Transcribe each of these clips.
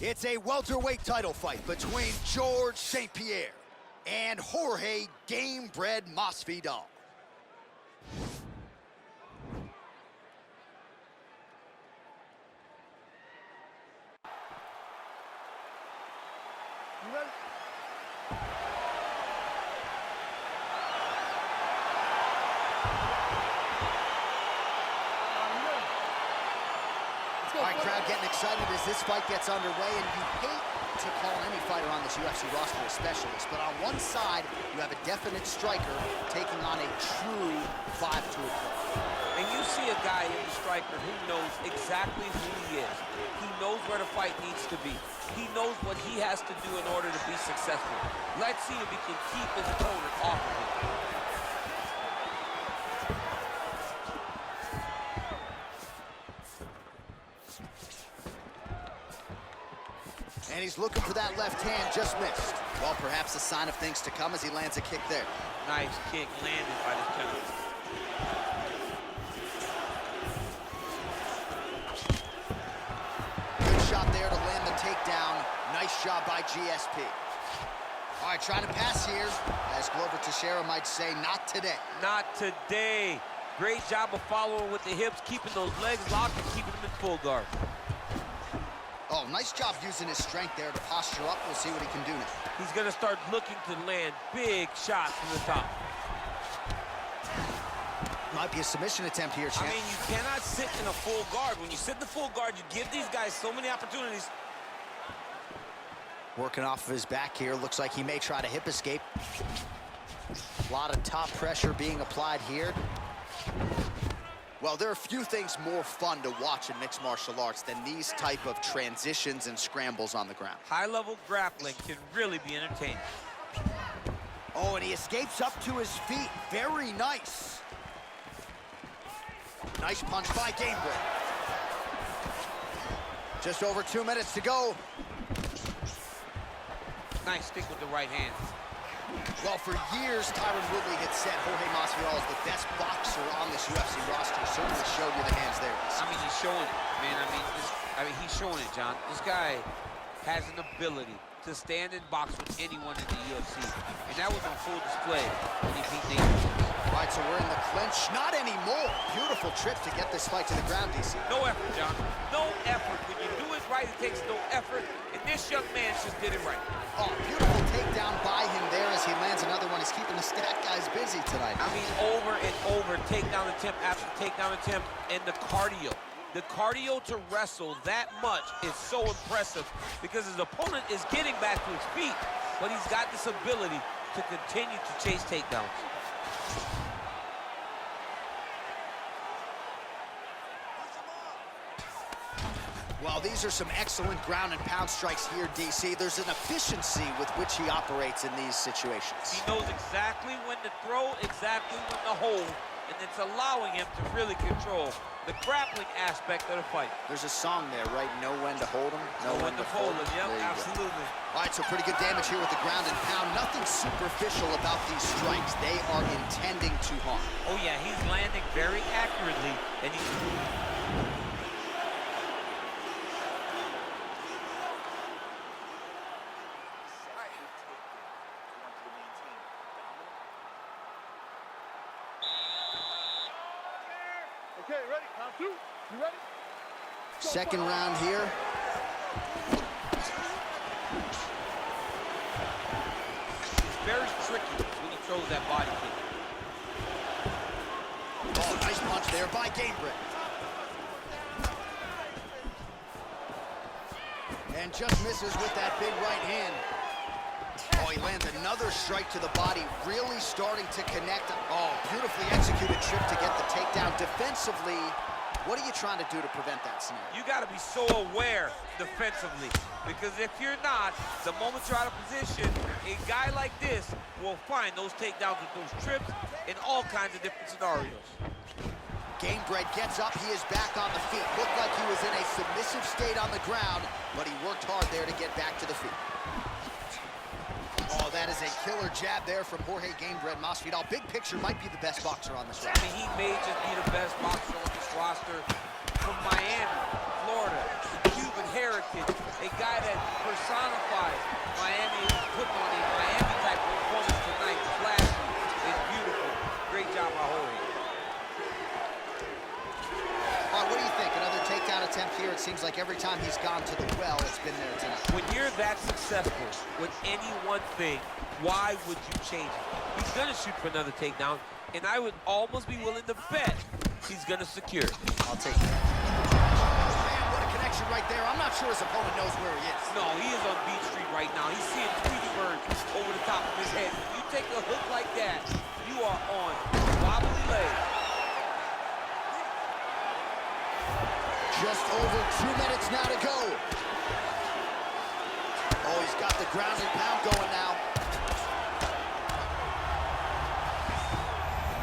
It's a welterweight title fight between George St. Pierre and Jorge Gamebred Masvidal. You ready? All right, crowd getting excited as this fight gets underway, and you hate to call any fighter on this UFC roster a specialist, but on one side, you have a definite striker taking on a true 5-tool player. And you see a guy in the striker who knows exactly who he is. He knows where the fight needs to be. He knows what he has to do in order to be successful. Let's see if he can keep his opponent off of him. And he's looking for that left hand, just missed. Well, perhaps a sign of things to come as he lands a kick there. Nice kick landed by this gentleman. Good shot there to land the takedown. Nice job by GSP. All right, trying to pass here. As Glover Teixeira might say, not today. Not today. Great job of following with the hips, keeping those legs locked and keeping them in full guard. Oh, nice job using his strength there to posture up. We'll see what he can do now. He's going to start looking to land big shots from the top. Might be a submission attempt here, champ. I mean, you cannot sit in a full guard. When you sit in the full guard, you give these guys so many opportunities. Working off of his back here. Looks like he may try to hip escape. A lot of top pressure being applied here. Well, there are few things more fun to watch in mixed martial arts than these type of transitions and scrambles on the ground. High-level grappling can really be entertaining. Oh, and he escapes up to his feet. Very nice. Nice punch by Gamebred. Just over 2 minutes to go. Nice stick with the right hand. Well, for years, Tyron Woodley had said Jorge Masvidal is the best boxer on this UFC roster. Certainly showed you the hands there. I mean, he's showing it, man. I mean, he's showing it, John. This guy has an ability to stand and box with anyone in the UFC, and that was on full display when he beat Nate. All right, so we're in the clinch. Not anymore. Beautiful trip to get this fight to the ground, DC. No effort, John. No effort. When you do it right, it takes no effort, and this young man just did it right. Oh, beautiful takedown by him there as he lands another one. He's keeping the stat guys busy tonight. I mean, over and over, takedown attempt after takedown attempt, and the cardio. The cardio to wrestle that much is so impressive because his opponent is getting back to his feet, but he's got this ability to continue to chase takedowns. Well, these are some excellent ground and pound strikes here, DC. There's an efficiency with which he operates in these situations. He knows exactly when to throw, exactly when to hold, and it's allowing him to really control the grappling aspect of the fight. There's a song there, right? Know when to hold him, know when to fold him. Yep, absolutely. All right, so pretty good damage here with the ground and pound. Nothing superficial about these strikes. They are intending to harm. Oh, yeah, he's landing very accurately, and he's... Okay, ready? Count two. You ready? Second round here. It's very tricky when he throws that body kick. Oh, nice punch there by Gamebred. And just misses with that big right hand. Oh, he lands another strike to the body, really starting to connect. Oh, beautifully executed trip to get the takedown. Defensively, what are you trying to do to prevent that scenario? You got to be so aware defensively, because if you're not, the moment you're out of position, a guy like this will find those takedowns with those trips in all kinds of different scenarios. Gamebred gets up, he is back on the feet. Looked like he was in a submissive state on the ground, but he worked hard there to get back to the feet. Oh, that is a killer jab there from Jorge Gamebred Masvidal. Big picture, might be the best boxer on this roster. I mean, he may just be the best boxer on this roster from Miami, Florida, Cuban heritage. American, a guy that personifies Miami, putting on a Miami-type performance tonight. Flashy and beautiful. Great job by Jorge. What do you think? Another takedown attempt here. It seems like every time he's gone to the well, it's been there tonight. When you're that successful with any one thing, why would you change it? He's going to shoot for another takedown, and I would almost be willing to bet he's going to secure it. I'll take that. Man, what a connection right there. I'm not sure his opponent knows where he is. No, he is on Beach Street right now. He's seeing Tweety Bird over the top of his head. When you take a hook like that, you are on wobbly legs. Just over 2 minutes now to go. Oh, he's got the ground and pound going now.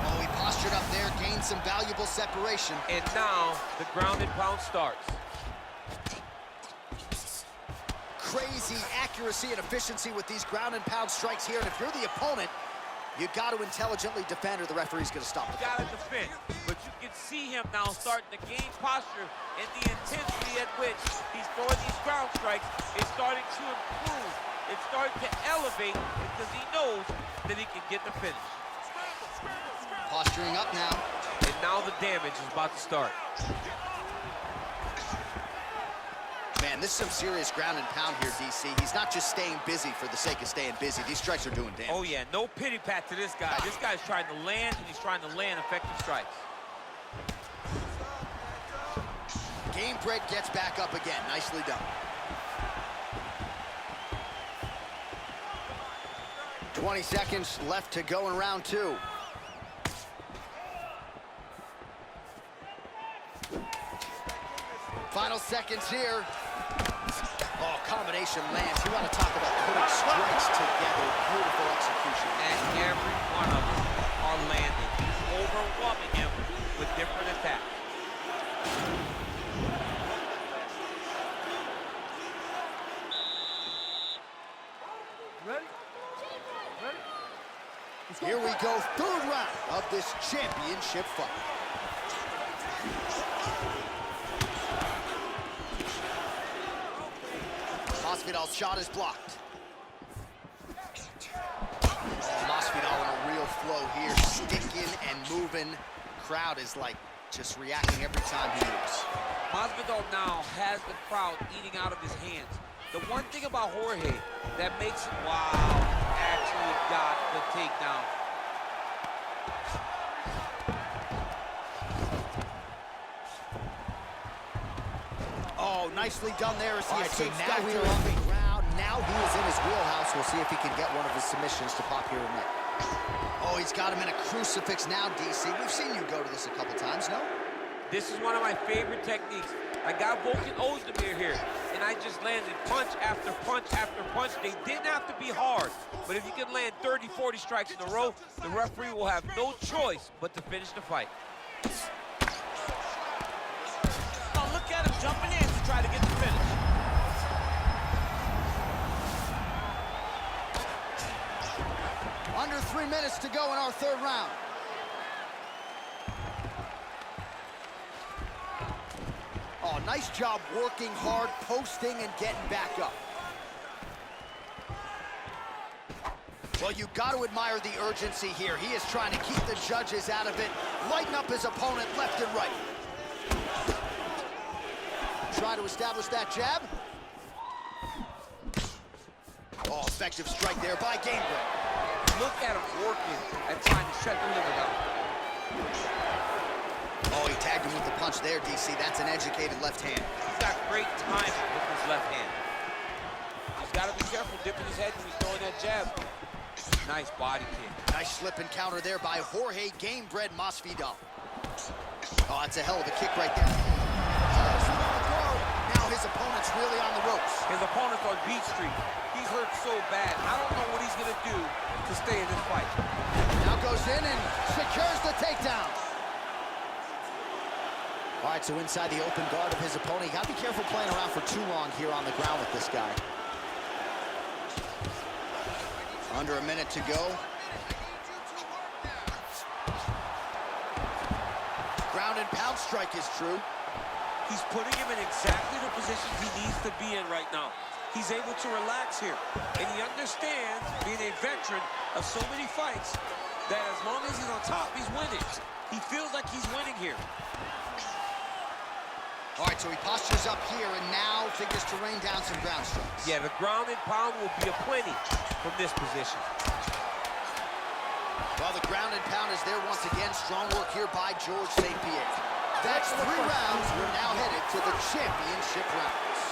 Oh, he postured up there, gained some valuable separation. And now the ground and pound starts. Crazy accuracy and efficiency with these ground and pound strikes here. And if you're the opponent, you got to intelligently defend or the referee's going to stop it. Got to defend, but you can see him now starting to gain posture, and the intensity at which he's throwing these ground strikes is starting to improve. It's starting to elevate because he knows that he can get the finish. Posturing up now. And now the damage is about to start. Man, this is some serious ground and pound here, DC. He's not just staying busy for the sake of staying busy. These strikes are doing damage. Oh, yeah, no pity pat to this guy. This guy's trying to land, and he's trying to land effective strikes. Gamebred gets back up again. Nicely done. 20 seconds left to go in round two. Final seconds here. Oh, combination lands. You want to talk about putting strikes together. Beautiful execution. And every one of them are landing, overwhelming him with different attacks. Ready? Ready? Here we go, third round of this championship fight. Masvidal's shot is blocked. Oh, Masvidal in a real flow here, sticking and moving. Crowd is like just reacting every time he moves. Masvidal now has the crowd eating out of his hands. The one thing about Jorge that makes it, wow, actually got the takedown. Oh, nicely done there as he escapes now back to the ground. Now he is in his wheelhouse. We'll see if he can get one of his submissions to pop here in a minute. Oh, he's got him in a crucifix now, DC. We've seen you go to this a couple times, no? This is one of my favorite techniques. I got Volkan Ozdemir here, and I just landed punch after punch after punch. They didn't have to be hard, but if you can land 30, 40 strikes in a row, the referee will have no choice but to finish the fight. Oh, look at him jumping in to try to get the finish. Under 3 minutes to go in our third round. Oh, nice job working hard, posting, and getting back up. Well, you got to admire the urgency here. He is trying to keep the judges out of it, lighten up his opponent left and right. Try to establish that jab. Oh, effective strike there by Gamebred. Look at him working and trying to shut the limit up. Oh, he tagged him with the punch there, DC. That's an educated left hand. He's got great timing with his left hand. He's got to be careful dipping his head when he's throwing that jab. Nice body kick. Nice slip and counter there by Jorge Gamebred Masvidal. Oh, that's a hell of a kick right there. Now his opponent's really on the ropes. His opponent's on Beach Street. He's hurt so bad. I don't know what he's going to do to stay in this fight. Now goes in and secures the takedown. All right, so inside the open guard of his opponent. You got to be careful playing around for too long here on the ground with this guy. Under a minute to go. Ground and pound strike is true. He's putting him in exactly the positions he needs to be in right now. He's able to relax here, and he understands, being a veteran of so many fights, that as long as he's on top, he's winning. He feels like he's winning here. All right, so he postures up here and now figures to rain down some ground strikes. Yeah, the ground and pound will be aplenty from this position. Well, the ground and pound is there once again. Strong work here by George St. Pierre. That's 3 rounds. We're now headed to the championship rounds.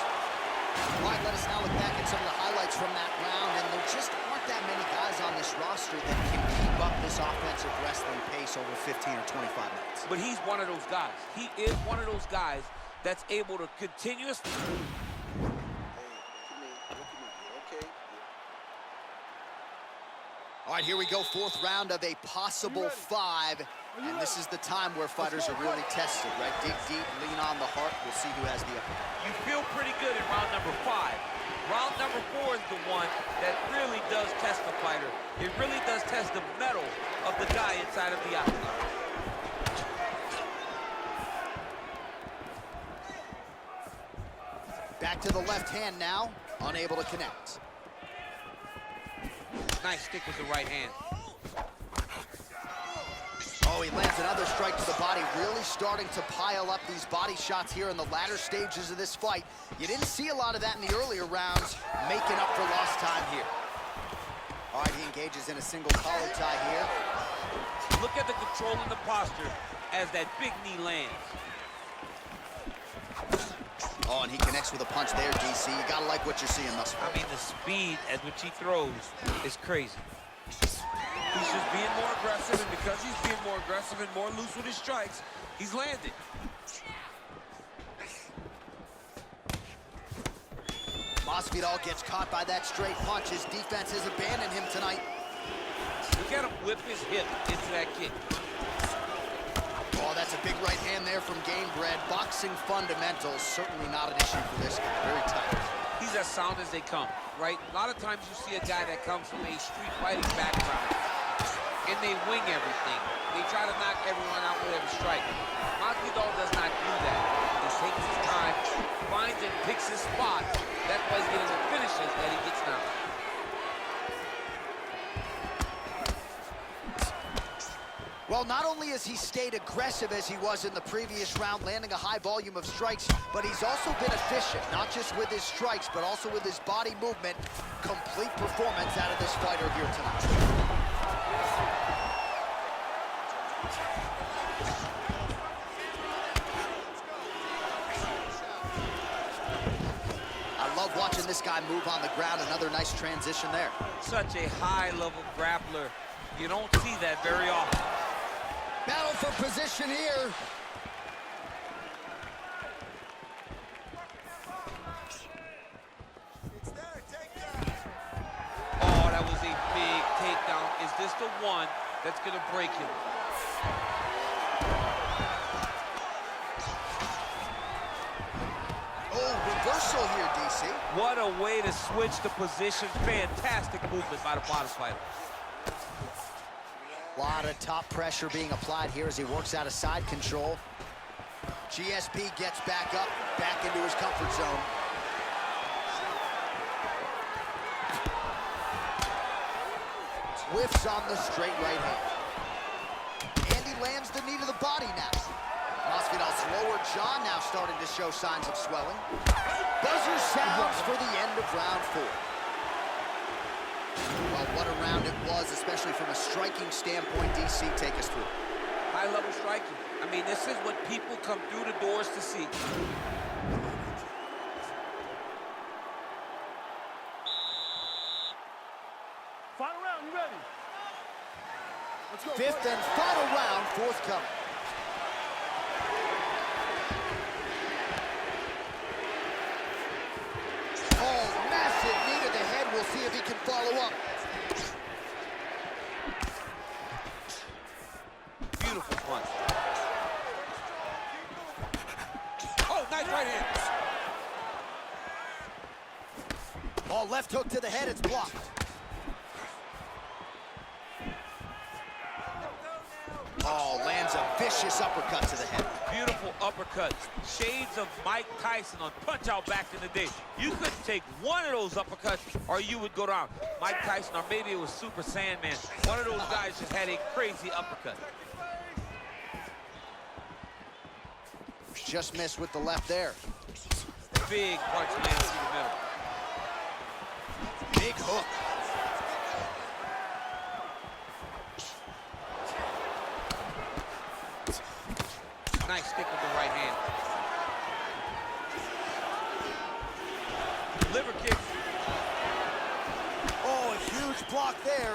All right, let us now look back at some of the highlights from that round, and there just aren't that many guys on this roster that can keep up this offensive wrestling pace over 15 or 25 minutes. But he's one of those guys. He is one of those guys that's able to continuously... All right, here we go, 4th round of a possible 5. And this is the time where fighters are really tested, right? Dig deep, lean on the heart. We'll see who has the upper hand. You feel pretty good in round number 5. Round number 4 is the one that really does test the fighter. It really does test the mettle of the guy inside of the octagon. Back to the left hand now, unable to connect. Nice stick with the right hand. Oh, he lands another strike to the body, really starting to pile up these body shots here in the latter stages of this fight. You didn't see a lot of that in the earlier rounds, making up for lost time here. All right, he engages in a single collar tie here. Look at the control and the posture as that big knee lands. Oh, and he connects with a punch there, DC. You gotta like what you're seeing thus far. I mean, the speed at which he throws is crazy. He's just being more aggressive, and because he's being more aggressive and more loose with his strikes, he's landing. Masvidal gets caught by that straight punch. His defense has abandoned him tonight. Look at him whip his hip into that kick. Oh, that's a big right hand there from Game Bred. Boxing fundamentals, certainly not an issue for this guy. Very tight. He's as sound as they come, right? A lot of times you see a guy that comes from a street fighting background, and they wing everything. They try to knock everyone out with every strike. Masvidal does not do that. He takes his time, finds and picks his spot. That's why he's getting the finishes that he gets now. Well, not only has he stayed aggressive as he was in the previous round, landing a high volume of strikes, but he's also been efficient, not just with his strikes, but also with his body movement. Complete performance out of this fighter here tonight. I love watching this guy move on the ground. Another nice transition there. Such a high-level grappler. You don't see that very often. Battle for position here. Oh, that was a big takedown. Is this the one that's going to break him? Oh, reversal here, DC. What a way to switch the position. Fantastic movement by the bottom fighter. A lot of top pressure being applied here as he works out of side control. GSP gets back up, back into his comfort zone. Whiffs on the straight right hand. And he lands the knee to the body now. Masvidal's lower jaw now starting to show signs of swelling. Buzzer sounds for the end of round 4. Well, what a round it was, especially from a striking standpoint. DC, take us through. High-level striking. I mean, this is what people come through the doors to see. Final round, you ready? Let's go. 5th and final round, forthcoming. Oh, massive knee to the head. We'll see if he can follow up. Beautiful punch. Oh, nice right hand. Oh, left hook to the head. It's blocked. Oh, lands a vicious uppercut to the head. beautiful uppercut. Shades of Mike Tyson on Punch-Out back in the day. You couldn't take one of those uppercuts or you would go down. Mike Tyson, or maybe it was Super Sandman. One of those guys just had a crazy uppercut. Just missed with the left there. Big punch lands through the middle. Big hook. Nice stick with the right hand. Liver kick. Oh, a huge block there.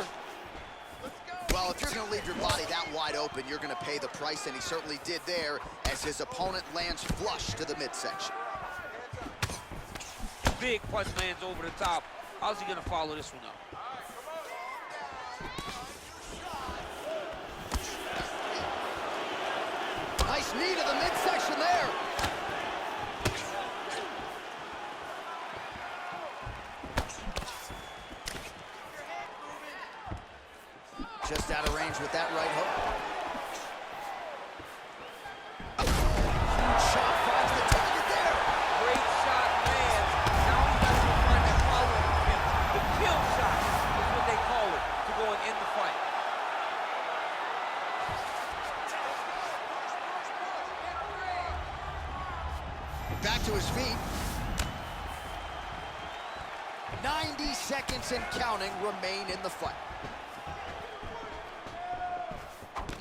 Well, if you're going to leave your body that wide open, you're going to pay the price, and he certainly did there as his opponent lands flush to the midsection. Big punch lands over the top. How's he going to follow this one up? Nice knee to the midsection there. Just out of range with that right hook. Huge shot finds the target there. Great shot lands. Now he got to find that follow-up kill. The kill shot is what they call it to go and end the fight. Back to his feet. 90 seconds and counting remain in the fight.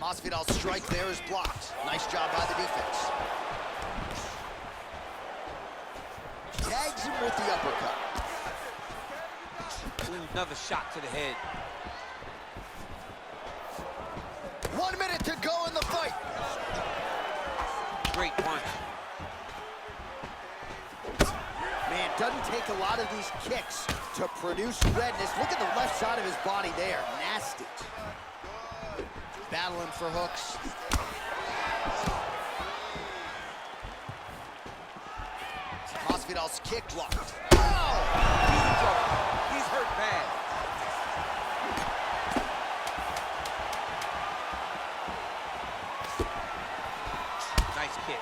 Masvidal's strike there is blocked. Nice job by the defense. Tags him with the uppercut. Ooh, another shot to the head. 1 minute to go in the fight. Great punch. Man, doesn't take a lot of these kicks to produce redness. Look at the left side of his body there. Nasty. Battling for hooks. Masvidal's kick blocked. Oh! He's hurt bad. Nice kick.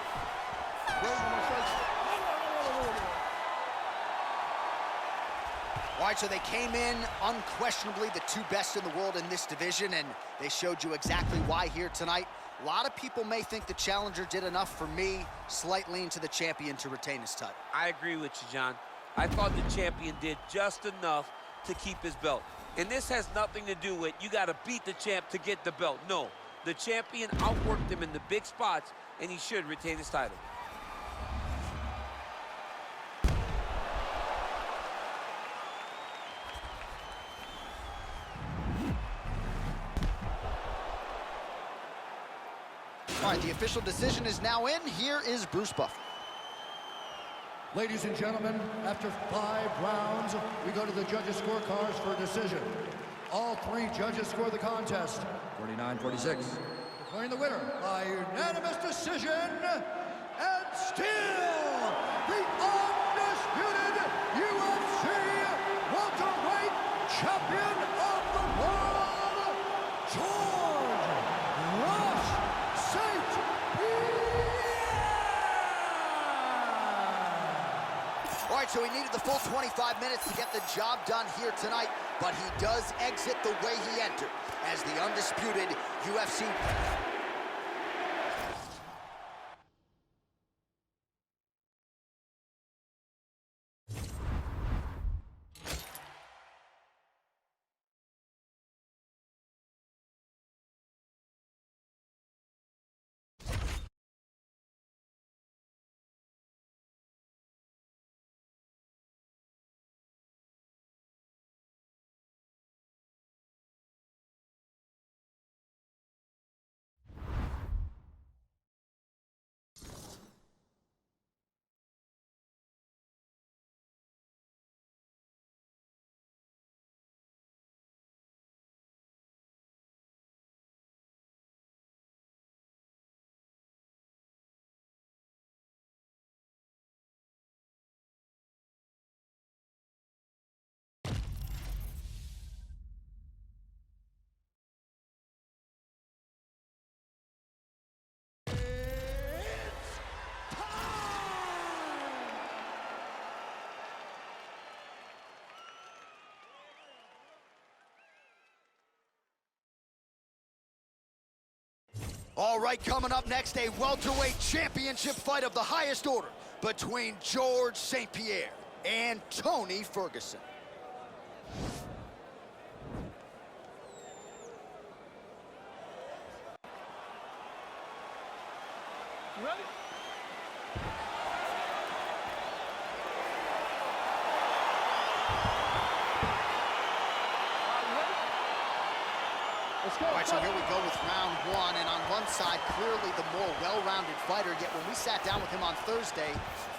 All right, so they came in unquestionably the two best in the world in this division, and they showed you exactly why here tonight. A lot of people may think the challenger did enough. For me, slight lean to the champion to retain his title. I agree with you, John. I thought the champion did just enough to keep his belt. And this has nothing to do with you got to beat the champ to get the belt. No, the champion outworked him in the big spots, and he should retain his title. All right, the official decision is now in. Here is Bruce Buffer. Ladies and gentlemen, after 5 rounds, we go to the judges' scorecards for a decision. All 3 judges score the contest. 49-46. Declaring the winner by unanimous decision, and still the undisputed UFC welterweight champion of the world, George Ross St. All right, so he needed the full 25 minutes to get the job done here tonight, but he does exit the way he entered as the undisputed UFC. All right, coming up next, a welterweight championship fight of the highest order between George St. Pierre and Tony Ferguson. You ready? Let's go. All right, so here we go with round one, and on one side, clearly the more well-rounded fighter, yet when we sat down with him on Thursday,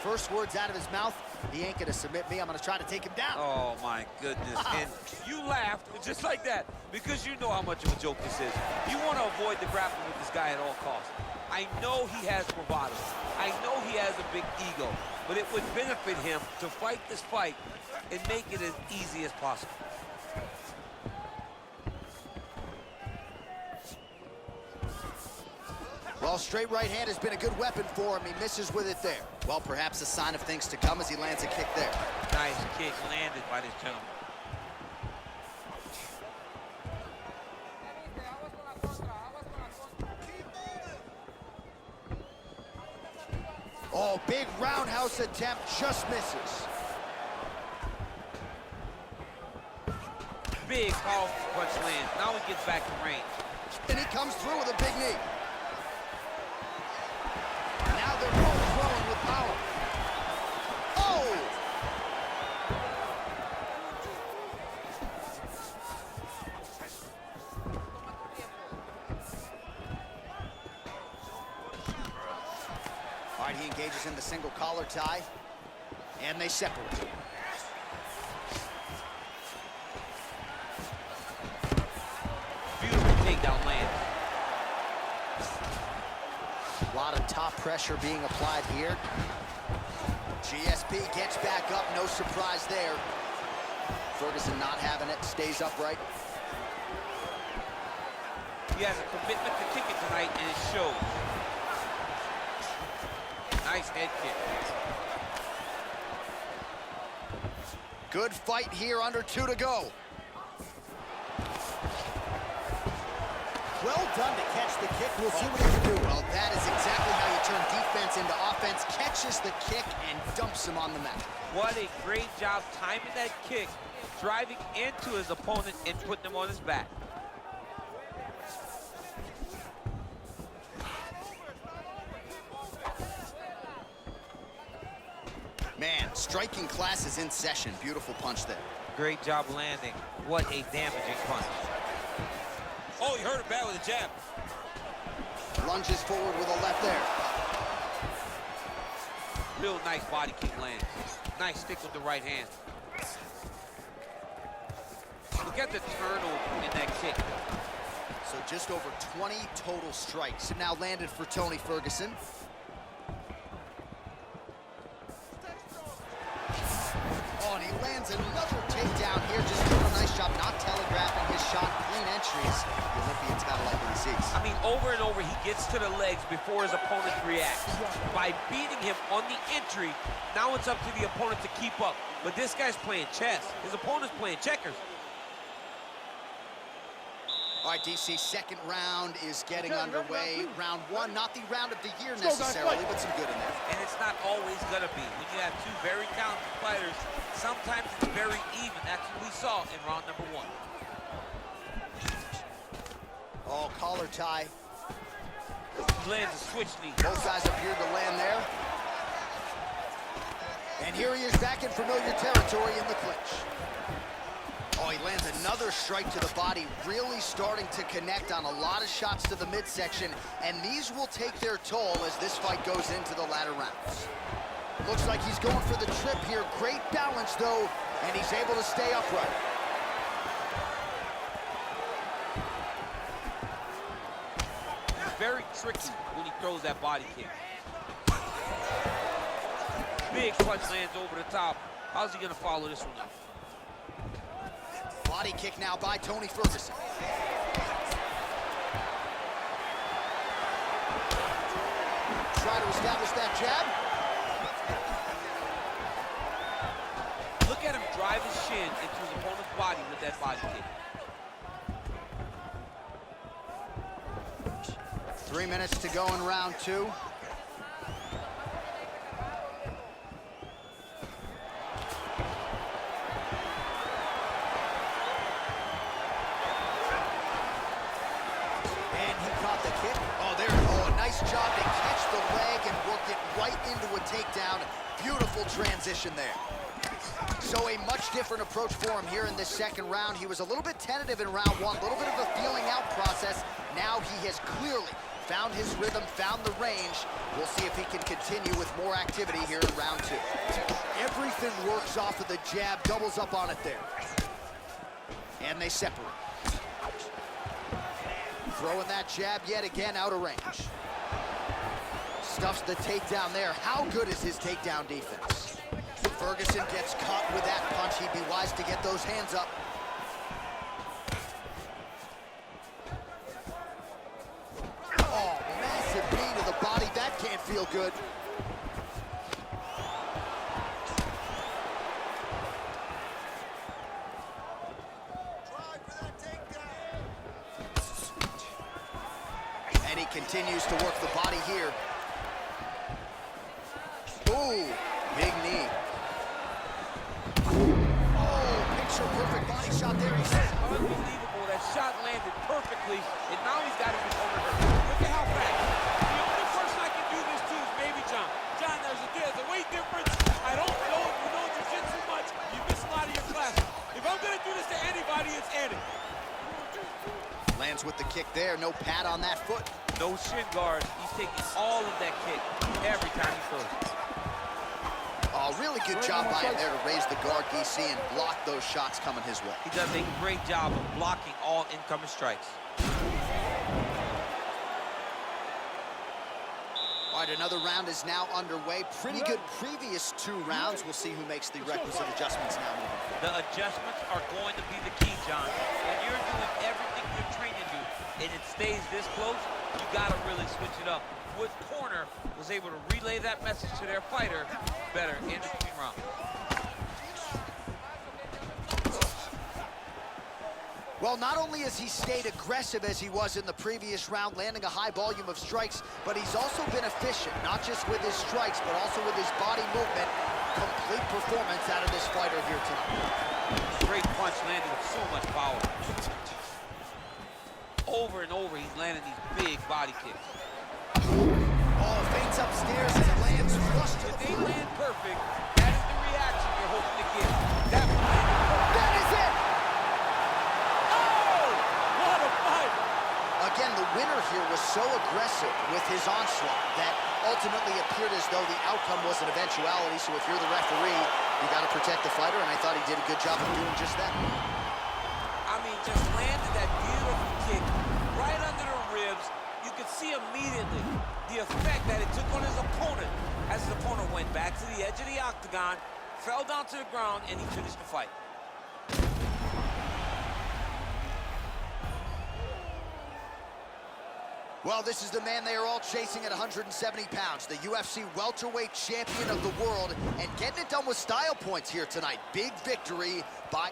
first words out of his mouth, he ain't gonna submit me, I'm gonna try to take him down. Oh, my goodness. And you laughed just like that because you know how much of a joke this is. You want to avoid the grappling with this guy at all costs. I know he has bravado. I know he has a big ego, but it would benefit him to fight this fight and make it as easy as possible. Well, straight right hand has been a good weapon for him. He misses with it there. Well, perhaps a sign of things to come as he lands a kick there. Nice kick landed by this gentleman. Oh, big roundhouse attempt, just misses. Big, powerful punch lands. Now he gets back to range. And he comes through with a big knee. Now they're both throwing with power. Oh! All right, he engages in the single collar tie, and they separate. Beautiful takedown land. A lot of top pressure being applied here. GSP gets back up, no surprise there. Ferguson not having it, stays upright. He has a commitment to kick it tonight, and it shows. Nice head kick. Good fight here, under 2 to go. Well done to catch the kick. We'll see what he can do. Well, that is exactly how you turn defense into offense. Catches the kick and dumps him on the mat. What a great job timing that kick, driving into his opponent and putting him on his back. Man, striking class is in session. Beautiful punch there. Great job landing. What a damaging punch. Oh, he hurt it bad with a jab. Lunges forward with a left there. Real nice body kick lands. Nice stick with the right hand. Look at the turnover in that kick. So just over 20 total strikes have now landed for Tony Ferguson. Oh, and he lands another takedown here. Just doing a nice job not telegraphing his shot. Clean entries. The Olympian's got to like what he sees. I mean, over and over, he gets to the legs before his opponent reacts. By beating him on the entry, now it's up to the opponent to keep up. But this guy's playing chess. His opponent's playing checkers. All right, DC, second round is getting underway. Round one, not the round of the year necessarily, but some good in there. And it's not always gonna be. When you have two very talented fighters, sometimes it's very even. That's what we saw in round number one. Oh, collar tie. He lands a switch knee. Both guys appeared to land there. And here he is back in familiar territory in the clinch. Oh, he lands another strike to the body, really starting to connect on a lot of shots to the midsection, and these will take their toll as this fight goes into the latter rounds. Looks like he's going for the trip here. Great balance, though, and he's able to stay upright. Very tricky when he throws that body kick. Big punch lands over the top. How's he gonna follow this one up? Body kick now by Tony Ferguson. Try to establish that jab. Look at him drive his shin into his opponent's body with that body kick. 3 minutes to go in round 2. Nice job to catch the leg and work it right into a takedown. Beautiful transition there. So a much different approach for him here in this second round. He was a little bit tentative in round 1, a little bit of a feeling out process. Now he has clearly found his rhythm, found the range. We'll see if he can continue with more activity here in round 2. Everything works off of the jab, doubles up on it there. And they separate. Throwing that jab yet again out of range. Stuffs the takedown there. How good is his takedown defense? Ferguson gets caught with that punch. He'd be wise to get those hands up. Oh, massive knee to the body. That can't feel good. And he continues to work the body here. Ooh, big knee. Oh, picture-perfect body shot there, he said. Unbelievable, that shot landed perfectly, and now he's got him in over. Look at how fast. The only person I can do this to is maybe John. John, there's a weight difference. I don't know if you know jiu-jitsu much. You miss a lot of your classes. If I'm gonna do this to anybody, it's Eddie. Lands with the kick there, no pad on that foot. No shin guard. He's taking all of that kick every time he throws it. Oh, really good job by him there to raise the guard, DC, and block those shots coming his way. He does a great job of blocking all incoming strikes. All right, another round is now underway. Pretty good previous 2 rounds. We'll see who makes the requisite adjustments now moving forward. The adjustments are going to be the key, John. When you're doing everything you're trained to do, and it stays this close, you got to really switch it up. Wood's corner was able to relay that message to their fighter better in between rounds. Well, not only has he stayed aggressive as he was in the previous round, landing a high volume of strikes, but he's also been efficient, not just with his strikes, but also with his body movement. Complete performance out of this fighter here tonight. Great punch landed with so much power. Over and over, he's landing these big body kicks. Oh, feints upstairs and it lands flush to the If they floor. land perfect, that is the reaction you're hoping to get. That one landed perfect. That is it! Oh! What a fight! Again, the winner here was so aggressive with his onslaught that ultimately appeared as though the outcome was an eventuality. So if you're the referee, you got to protect the fighter, and I thought he did a good job of doing just that. I mean, just landed that beautiful kick right under the ribs. You could see immediately the effect that it took on his opponent as his opponent went back to the edge of the octagon, fell down to the ground, and he finished the fight. Well, this is the man they are all chasing at 170 pounds, the UFC welterweight champion of the world, and getting it done with style points here tonight. Big victory by...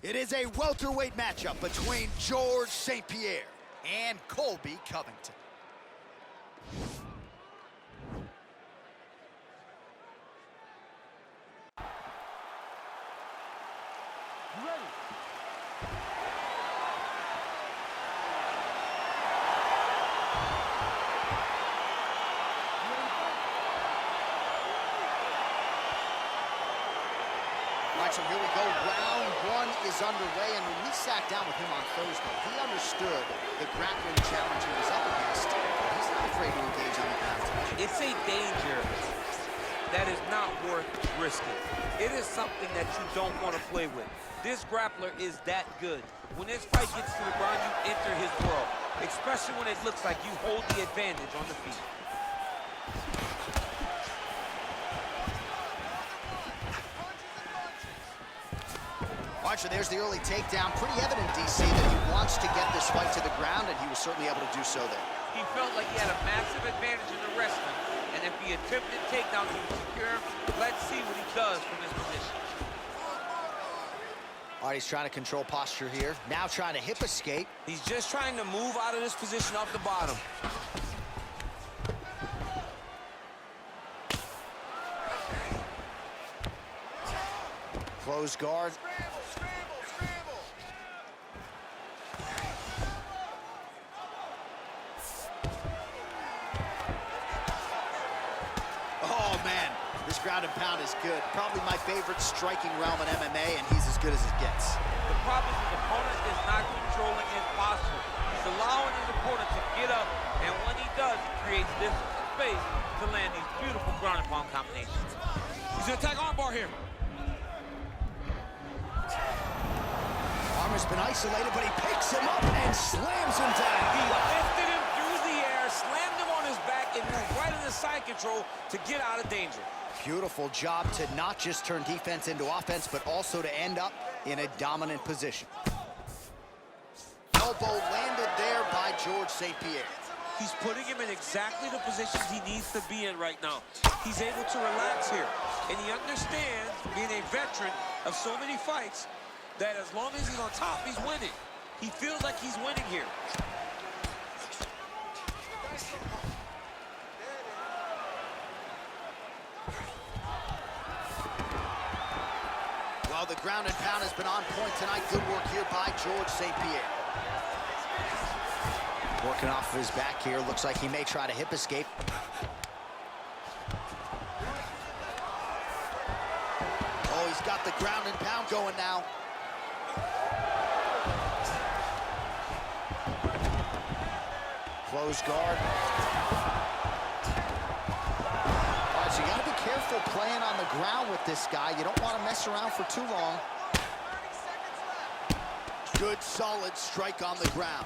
It is a welterweight matchup between George St. Pierre and Colby Covington. You ready? All right, so here we go. Round one is underway, and when we sat down with him on Thursday, he understood the grappling challenge he was up against. He's not afraid to engage on the ground. It's a danger that is not worth risking. It is something that you don't want to play with. This grappler is that good. When this fight gets to the ground, you enter his world, especially when it looks like you hold the advantage on the feet. All right, so there's the early takedown. Pretty evident, DC, that he wants to get this fight to the ground, and he was certainly able to do so there. He felt like he had a massive advantage in the wrestling, and if he attempted takedown, he was secure. Let's see what he does from this position. All right, he's trying to control posture here. Now trying to hip escape. He's just trying to move out of this position off the bottom. Close guard. Oh, man, this ground and pound is good. Probably my favorite striking realm in MMA, and he's as good as it gets. The problem is his opponent is not controlling his posture. He's allowing his opponent to get up, and when he does, he creates distance and space to land these beautiful ground and pound combinations. He's gonna attack armbar here. Armor's been isolated, but he picks him up and slams him down. He lifted him through the air, slammed him on his back, and moved right into side control to get out of danger. Beautiful job to not just turn defense into offense, but also to end up in a dominant position. Elbow landed there by George St. Pierre. He's putting him in exactly the positions he needs to be in right now. He's able to relax here, and he understands, being a veteran of so many fights, that as long as he's on top, he's winning. He feels like he's winning here. Well, the ground and pound has been on point tonight. Good work here by George St. Pierre. Working off of his back here. Looks like he may try to hip escape. Oh, he's got the ground and pound going now. Close guard. All right, so you got to be careful playing on the ground with this guy. You don't want to mess around for too long. Good, solid strike on the ground.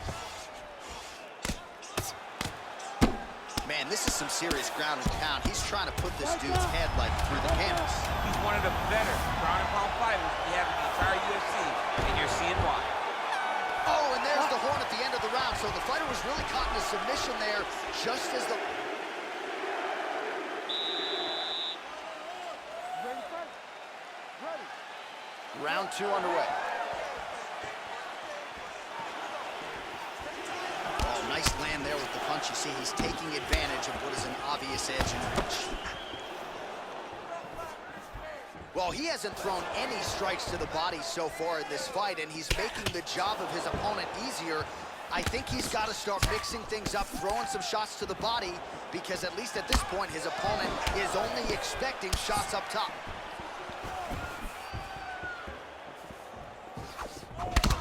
Man, this is some serious ground and pound. He's trying to put this dude's head, like, through the canvas. He's one of the better ground and pound fighters we have in the entire UFC, and you're seeing why. Oh, and there's the horn at the end of the round. So the fighter was really caught in a submission there, just as the... Ready, fight? Ready. Round two underway. Oh, nice land there with the punch. You see, he's taking advantage of what is an obvious edge and reach. Well, he hasn't thrown any strikes to the body so far in this fight, and he's making the job of his opponent easier. I think he's got to start mixing things up, throwing some shots to the body, because at least at this point, his opponent is only expecting shots up top.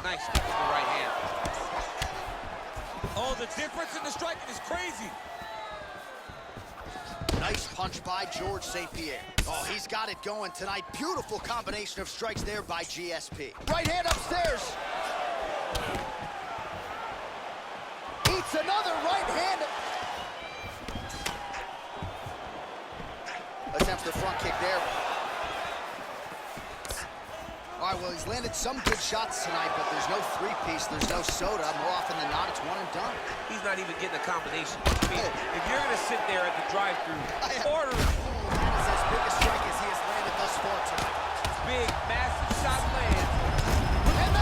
Nice kick with the right hand. Oh, the difference in the striking is crazy. Nice punch by George St. Pierre. Oh, he's got it going tonight. Beautiful combination of strikes there by GSP. Right hand upstairs. Eats another right hand. Attempts the front kick there. All right, well, he's landed some good shots tonight, but there's no three-piece, there's no soda. More often than not, it's one and done. He's not even getting a combination. I mean, if you're going to sit there at the drive-thru, order it. That is as big a strike as he has landed thus far tonight. Big, massive shot lands. And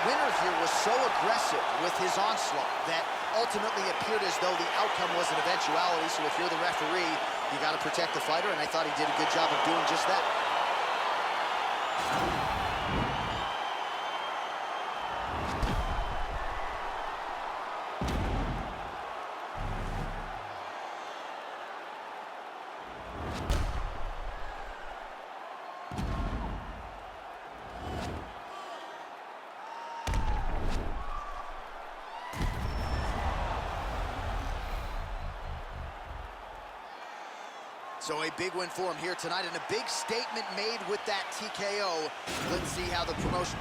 winner here was so aggressive with his onslaught that ultimately appeared as though the outcome was an eventuality. So if you're the referee, you got to protect the fighter, and I thought he did a good job of doing just that. So a big win for him here tonight, and a big statement made with that TKO. Let's see how the promotion...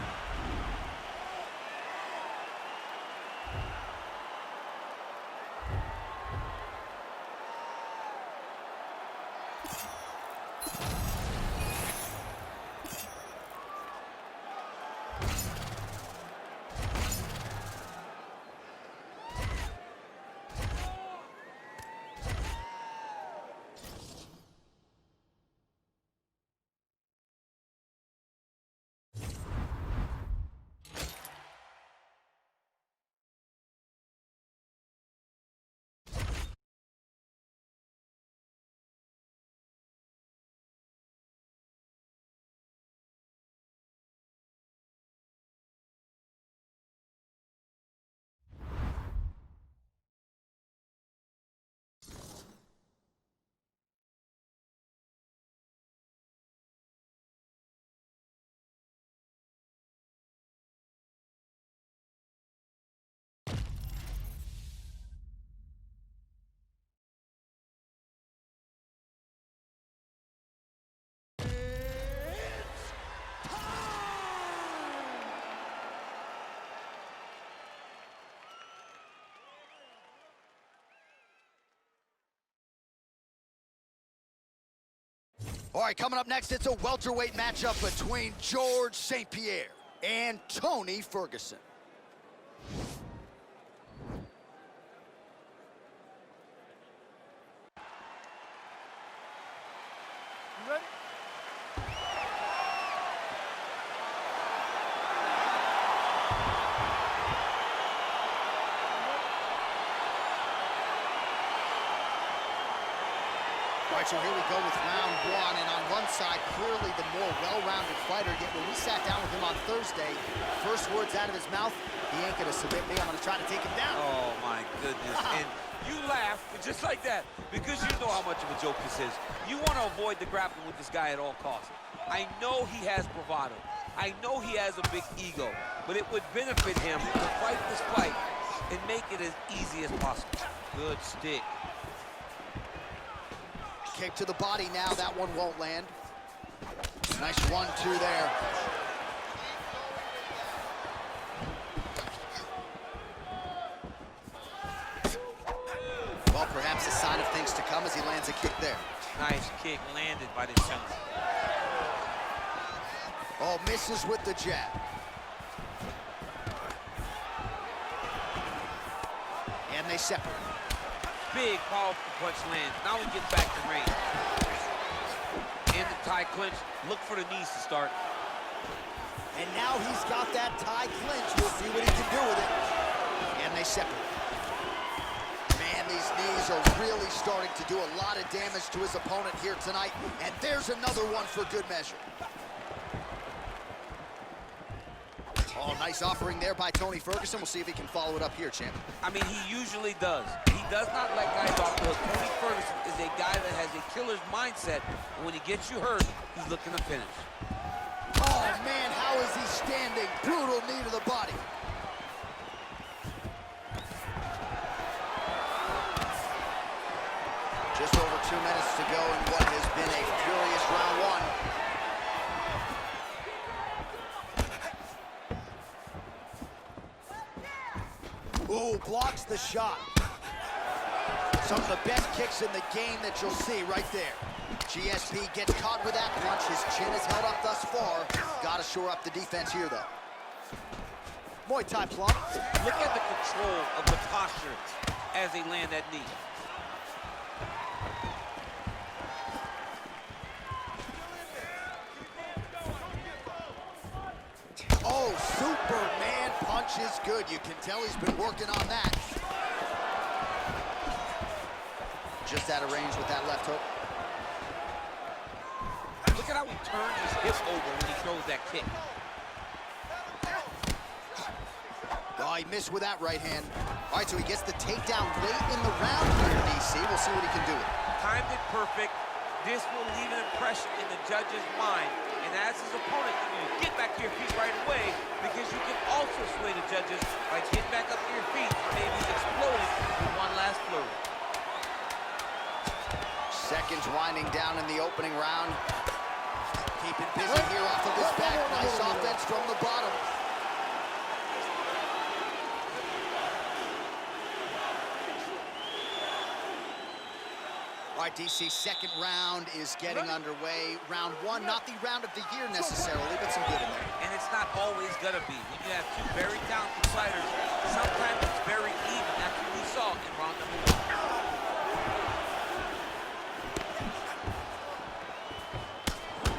All right, coming up next, it's a welterweight matchup between George St. Pierre and Tony Ferguson. You ready? All right, so here we go with round one, and on one side, clearly the more well-rounded fighter, yet when we sat down with him on Thursday, first words out of his mouth, he ain't gonna submit me, I'm gonna try to take him down. Oh, my goodness. And you laugh just like that because you know how much of a joke this is. You want to avoid the grappling with this guy at all costs. I know he has bravado. I know he has a big ego, but it would benefit him to fight this fight and make it as easy as possible. Good stick. Kick to the body now, that one won't land. Nice 1-2 there. Well, perhaps a sign of things to come as he lands a kick there. Nice kick landed by the center. Oh, misses with the jab. And they separate. Big, powerful punch lands. Now we get back to range. In the tie clinch, look for the knees to start. And now he's got that tie clinch. We'll see what he can do with it. And they separate. Man, these knees are really starting to do a lot of damage to his opponent here tonight. And there's another one for good measure. Oh, nice offering there by Tony Ferguson. We'll see if he can follow it up here, champ. I mean, he usually does. He does not let guys off the hook. Tony Ferguson is a guy that has a killer's mindset. And when he gets you hurt, he's looking to finish. Oh, man, how is he standing? Brutal knee to the body. Just over 2 minutes to go in what has been a furious round one. Ooh, blocks the shot. Some of the best kicks in the game that you'll see right there. GSP gets caught with that punch. His chin is held up thus far. Got to shore up the defense here, though. Muay Thai plump. Look at the control of the posture as they land that knee. Oh, Superman punch is good. You can tell he's been working on that. Just out of range with that left hook. Look at how he turns his hip over when he throws that kick. Oh, he missed with that right hand. All right, so he gets the takedown late in the round here, DC. We'll see what he can do. Timed it perfect. This will leave an impression in the judge's mind. And as his opponent, you need to get back to your feet right away, because you can also sway the judges by getting back up to your feet and maybe exploding with one last flurry. Seconds winding down in the opening round. Keeping busy here off of his back. Nice offense from the bottom. All right, DC, second round is getting underway. Round one, not the round of the year necessarily, but some good in there. And it's not always gonna be. When you have two very talented fighters, sometimes it's very even. That's what we saw in round number one.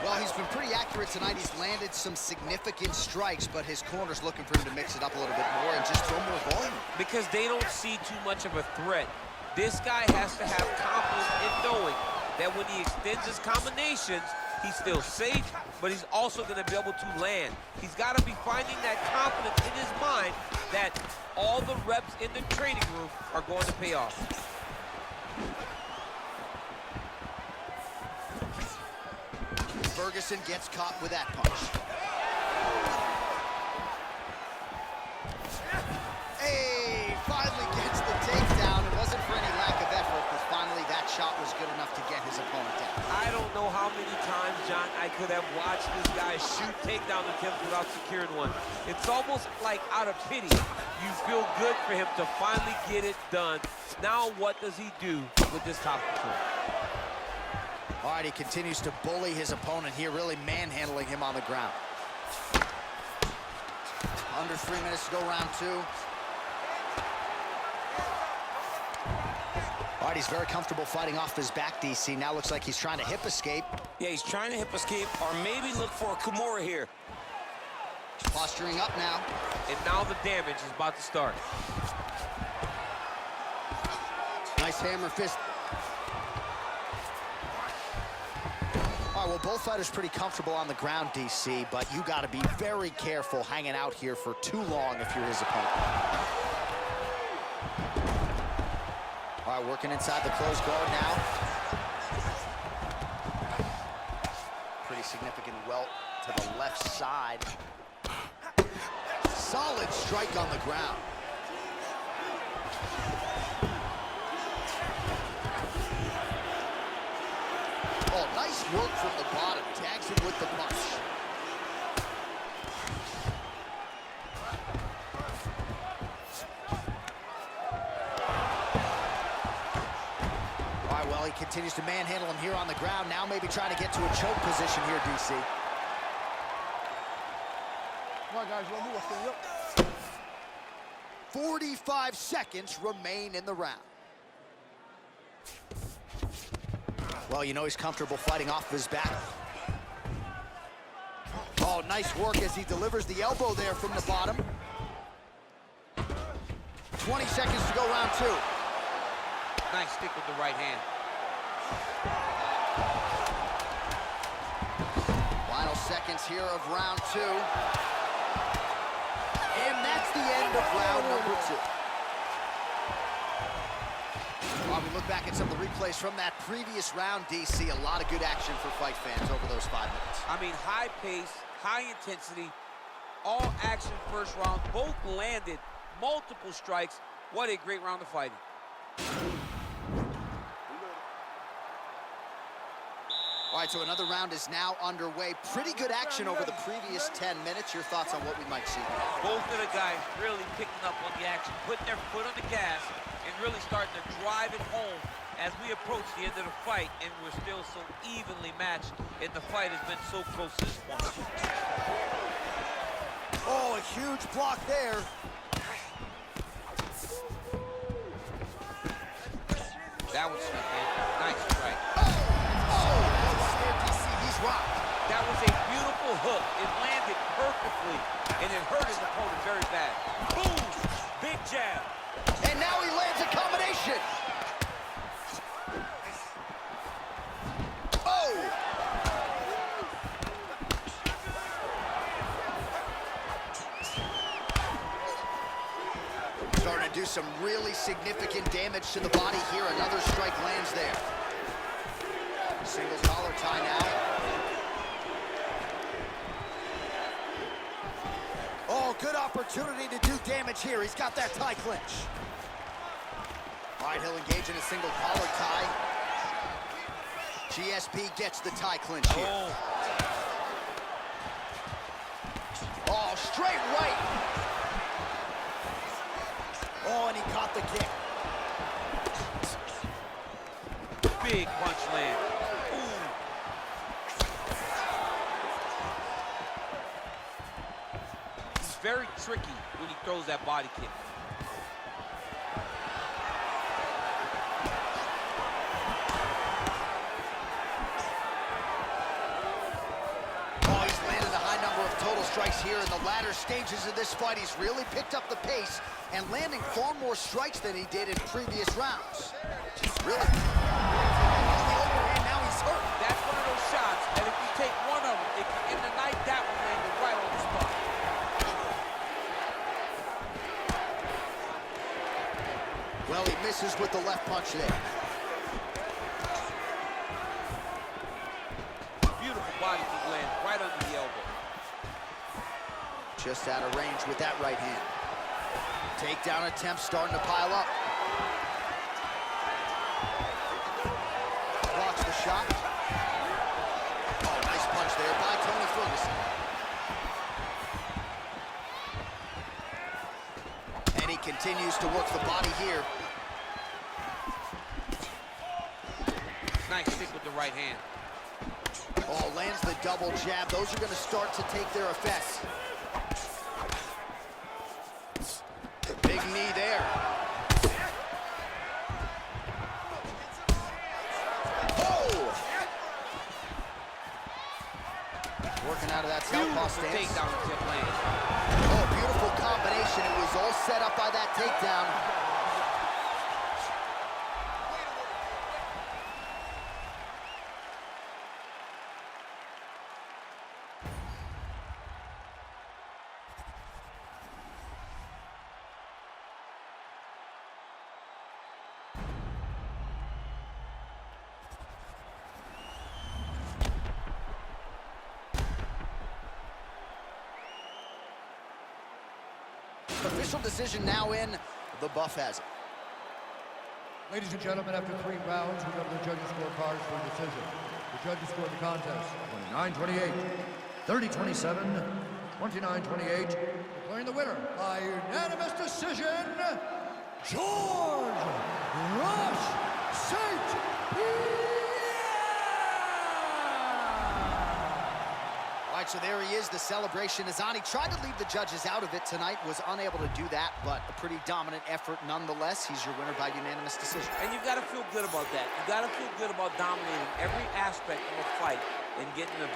Well, he's been pretty accurate tonight. He's landed some significant strikes, but his corner's looking for him to mix it up a little bit more and just throw more volume. Because they don't see too much of a threat. This guy has to have confidence in knowing that when he extends his combinations, he's still safe, but he's also going to be able to land. He's got to be finding that confidence in his mind that all the reps in the training room are going to pay off. Ferguson gets caught with that punch. Hey, finally gets the takedown. It wasn't for any lack of effort, but finally that shot was good enough to get his opponent down. I don't know how many times, John, I could have watched this guy shoot takedown attempts without securing one. It's almost like out of pity. You feel good for him to finally get it done. Now what does he do with this top control? All right, he continues to bully his opponent here, really manhandling him on the ground. Under 3 minutes to go, round two. All right, he's very comfortable fighting off his back, DC. Now looks like he's trying to hip escape. Yeah, he's trying to hip escape or maybe look for a Kimura here. Posturing up now. And now the damage is about to start. Nice hammer fist. All right, well, both fighters pretty comfortable on the ground, DC, but you got to be very careful hanging out here for too long if you're his opponent. All right, working inside the closed guard now. Pretty significant welt to the left side. Solid strike on the ground. Oh, nice work from the bottom. Tags him with the punch. All right, well, he continues to manhandle him here on the ground. Now maybe trying to get to a choke position here, DC. Come on, guys, you wanna move? Stand up. 45 seconds remain in the round. Well, you know he's comfortable fighting off his back. Oh, nice work as he delivers the elbow there from the bottom. 20 seconds to go, round two. Nice stick with the right hand. Final seconds here of round two. And that's the end of round number two. While we look back at some of the replays from that previous round, DC, a lot of good action for fight fans over those 5 minutes. I mean, high pace, high intensity, all action first round. Both landed multiple strikes. What a great round of fighting. All right, so another round is now underway. Pretty good action over the previous 10 minutes. Your thoughts on what we might see here? Both of the guys really picking up on the action, putting their foot on the gas, and really starting to drive it home as we approach the end of the fight, and we're still so evenly matched, and the fight has been so close to this point. Oh, a huge block there. That was snuck in. Nice strike. He's rocked. That was a beautiful hook. It landed perfectly, and it hurt his opponent very badly. that. Boom! Big jab. And now he lands a combination. Oh! Starting to do some really significant damage to the body here. Another strike lands there. Single collar tie now. Oh, good opportunity to do damage here. He's got that tie clinch. All right, he'll engage in a single collar tie. GSP gets the tie clinch here. Oh, straight right. Oh, and he caught the kick. Big punch land. Very tricky when he throws that body kick. Oh, he's landed a high number of total strikes here in the latter stages of this fight. He's really picked up the pace and landing far more strikes than he did in previous rounds. Really? Now he's hurt. That's one of those shots, and if you take one of them, it can end the night. That one landed right on the spot. Well, he misses with the left punch there. Beautiful body kick lands right under the elbow. Just out of range with that right hand. Takedown attempt starting to pile up. Blocks the shot. Oh, nice punch there by Tony Ferguson. And he continues to work the body here. Nice stick with the right hand. Oh, lands the double jab. Those are going to start to take their effect. Big knee there. Oh! Working out of that southpaw stance. Takedown attempt land. Oh, beautiful combination. It was all set up by that takedown. Official decision now in. The buff has it. Ladies and gentlemen, after 3 rounds, we go to the judges' scorecards for a decision. The judges scored the contest 29-28, 30-27, 29-28, declaring the winner by unanimous decision, George Rush St. All right, so there he is, the celebration. Azani tried to leave the judges out of it tonight, was unable to do that, but a pretty dominant effort nonetheless. He's your winner by unanimous decision. And you've got to feel good about that. You've got to feel good about dominating every aspect of a fight and getting the